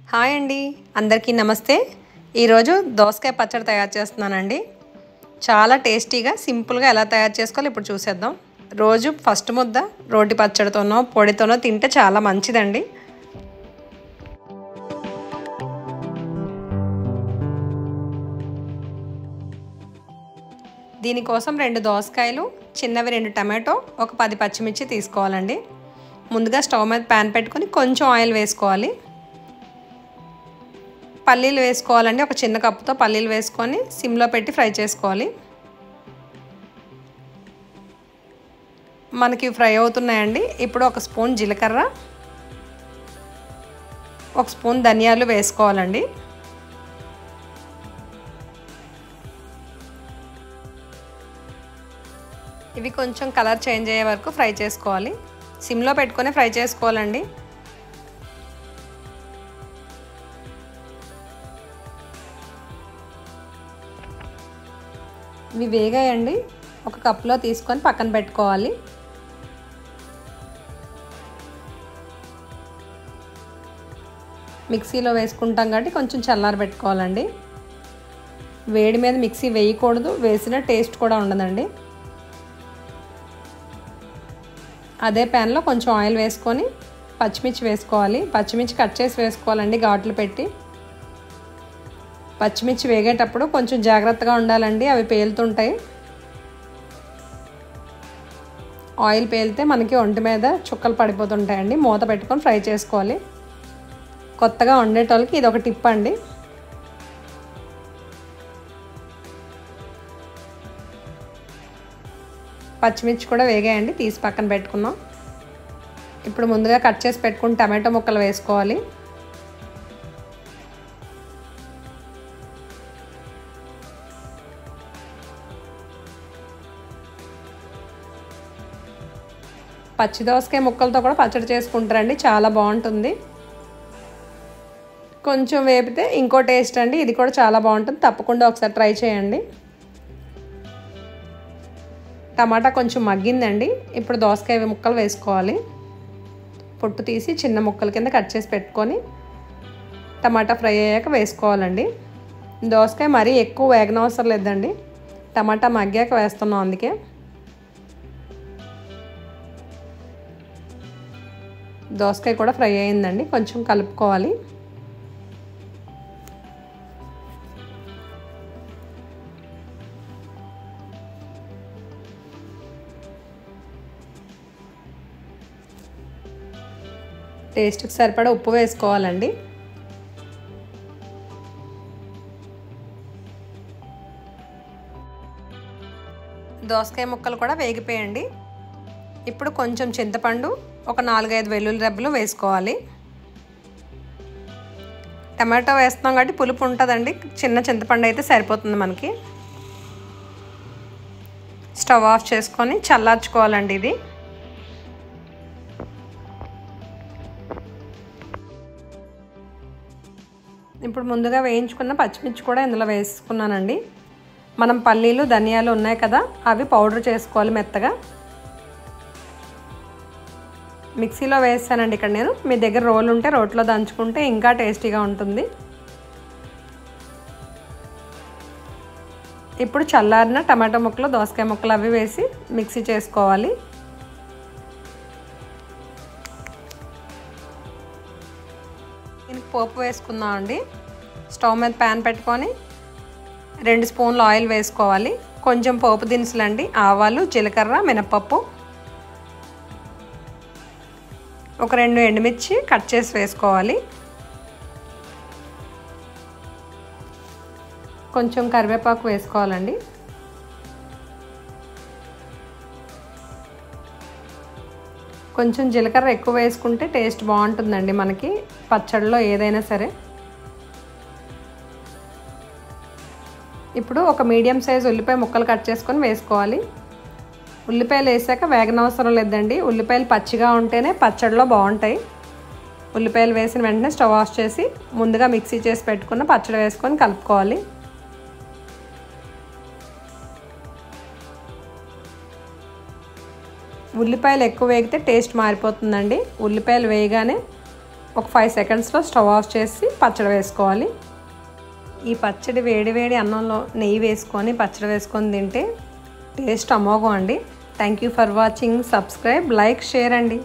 Hi అండి, అందరికీ నమస్తే. ఈరోజు దోసకాయ పచ్చడి తయారు చేస్తున్నానండి. చాలా టేస్టీగా సింపుల్గా ఎలా తయారు చేసుకోవాలో ఇప్పుడు చూసేద్దాం. రోజు ఫస్ట్ ముద్ద రోటి పచ్చడితోనో పొడితోనో తింటే చాలా మంచిదండి. దీనికోసం 2 దోసకాయలు, చిన్నవి 2 టమాటో, ఒక 10 పచ్చిమిర్చి తీసుకోవాలండి. ముందుగా స్టవ్ మీద ప్యాన్ పెట్టుకొని కొంచెం ఆయిల్ వేసుకోవాలి. పల్లీలు వేసుకోవాలండి. ఒక చిన్న కప్పుతో పల్లీలు వేసుకొని సిమ్లో పెట్టి ఫ్రై చేసుకోవాలి. మనకి ఫ్రై అవుతున్నాయండి. ఇప్పుడు ఒక స్పూన్ జీలకర్ర, ఒక స్పూన్ ధనియాలు వేసుకోవాలండి. ఇవి కొంచెం కలర్ చేంజ్ అయ్యే వరకు ఫ్రై చేసుకోవాలి. సిమ్లో పెట్టుకొని ఫ్రై చేసుకోవాలండి. ఇవి వేగాయండి. ఒక కప్పులో తీసుకొని పక్కన పెట్టుకోవాలి. మిక్సీలో వేసుకుంటాం కాబట్టి కొంచెం చల్లారి పెట్టుకోవాలండి. వేడి మీద మిక్సీ వేయకూడదు, వేసిన టేస్ట్ కూడా ఉండదండి. అదే ప్యాన్లో కొంచెం ఆయిల్ వేసుకొని పచ్చిమిర్చి వేసుకోవాలి. పచ్చిమిర్చి కట్ చేసి వేసుకోవాలండి ఘాట్లు పెట్టి. పచ్చిమిర్చి వేగేటప్పుడు కొంచెం జాగ్రత్తగా ఉండాలండి, అవి పేలుతుంటాయి. ఆయిల్ పేలితే మనకి ఒంటి మీద చుక్కలు పడిపోతుంటాయండి. మూత పెట్టుకొని ఫ్రై చేసుకోవాలి. కొత్తగా వండేటోళ్ళకి ఇది ఒక టిప్ అండి. పచ్చిమిర్చి కూడా వేగాయండి, తీసి పక్కన పెట్టుకున్నాం. ఇప్పుడు ముందుగా కట్ చేసి పెట్టుకుని టమాటో ముక్కలు వేసుకోవాలి. పచ్చి దోసకాయ ముక్కలతో కూడా పచ్చడి చేసుకుంటారండి, చాలా బాగుంటుంది. కొంచెం వేపితే ఇంకో టేస్ట్ అండి, ఇది కూడా చాలా బాగుంటుంది. తప్పకుండా ఒకసారి ట్రై చేయండి. టమాటా కొంచెం మగ్గిందండి. ఇప్పుడు దోసకాయ ముక్కలు వేసుకోవాలి. పొట్టు తీసి చిన్న ముక్కల కింద కట్ చేసి పెట్టుకొని టమాటా ఫ్రై అయ్యాక వేసుకోవాలండి. దోసకాయ మరీ ఎక్కువ వేగనవసరం లేదండి, టమాటా మగ్గాక వేస్తున్నాం అందుకే. దోసకాయ కూడా ఫ్రై అయిందండి, కొంచెం కలుపుకోవాలి. టేస్ట్కి సరిపడా ఉప్పు వేసుకోవాలండి. దోసకాయ ముక్కలు కూడా వేగిపోయండి. ఇప్పుడు కొంచెం చింతపండు, ఒక 4-5 వెల్లుల్లి రెబ్బలు వేసుకోవాలి. టమాటో వేస్తున్నాం కాబట్టి పులుపు ఉంటుందండి, చిన్న చింతపండు అయితే సరిపోతుంది మనకి. స్టవ్ ఆఫ్ చేసుకొని చల్లార్చుకోవాలండి ఇది. ఇప్పుడు ముందుగా వేయించుకున్న పచ్చిమిర్చి కూడా ఇందులో వేసుకున్నానండి. మనం పల్లీలు ధనియాలు ఉన్నాయి కదా, అవి పౌడర్ చేసుకోవాలి మెత్తగా. మిక్సీలో వేస్తానండి ఇక్కడ నేను. మీ దగ్గర రోలు ఉంటే రోట్లో దంచుకుంటే ఇంకా టేస్టీగా ఉంటుంది. ఇప్పుడు చల్లారిన టమాటో ముక్కలు, దోసకాయ ముక్కలు అవి వేసి మిక్సీ చేసుకోవాలి. దీనికి పోపు వేసుకుందాం అండి. స్టవ్ మీద ప్యాన్ పెట్టుకొని 2 స్పూన్లు ఆయిల్ వేసుకోవాలి. కొంచెం పోపు దినుసులండి, ఆవాలు, జీలకర్ర, మినపప్పు, ఒక 2 ఎండుమిర్చి కట్ చేసి వేసుకోవాలి. కొంచెం కరివేపాకు వేసుకోవాలండి. కొంచెం జీలకర్ర ఎక్కువ వేసుకుంటే టేస్ట్ బాగుంటుందండి మనకి పచ్చడిలో ఏదైనా సరే. ఇప్పుడు ఒక మీడియం సైజ్ ఉల్లిపాయ ముక్కలు కట్ చేసుకొని వేసుకోవాలి. ఉల్లిపాయలు వేసాక వేగనవసరం లేదండి, ఉల్లిపాయలు పచ్చిగా ఉంటేనే పచ్చడిలో బాగుంటాయి. ఉల్లిపాయలు వేసిన వెంటనే స్టవ్ ఆఫ్ చేసి ముందుగా మిక్సీ చేసి పెట్టుకున్న పచ్చడి వేసుకొని కలుపుకోవాలి. ఉల్లిపాయలు ఎక్కువ వేగితే టేస్ట్ మారిపోతుందండి. ఉల్లిపాయలు వేయగానే ఒక 5 సెకండ్స్లో స్టవ్ ఆఫ్ చేసి పచ్చడి వేసుకోవాలి. ఈ పచ్చడి వేడి వేడి అన్నంలో నెయ్యి వేసుకొని పచ్చడి వేసుకొని తింటే టేస్ట్ అమోఘం అండి. Thank you for watching. Subscribe, like, share అండి.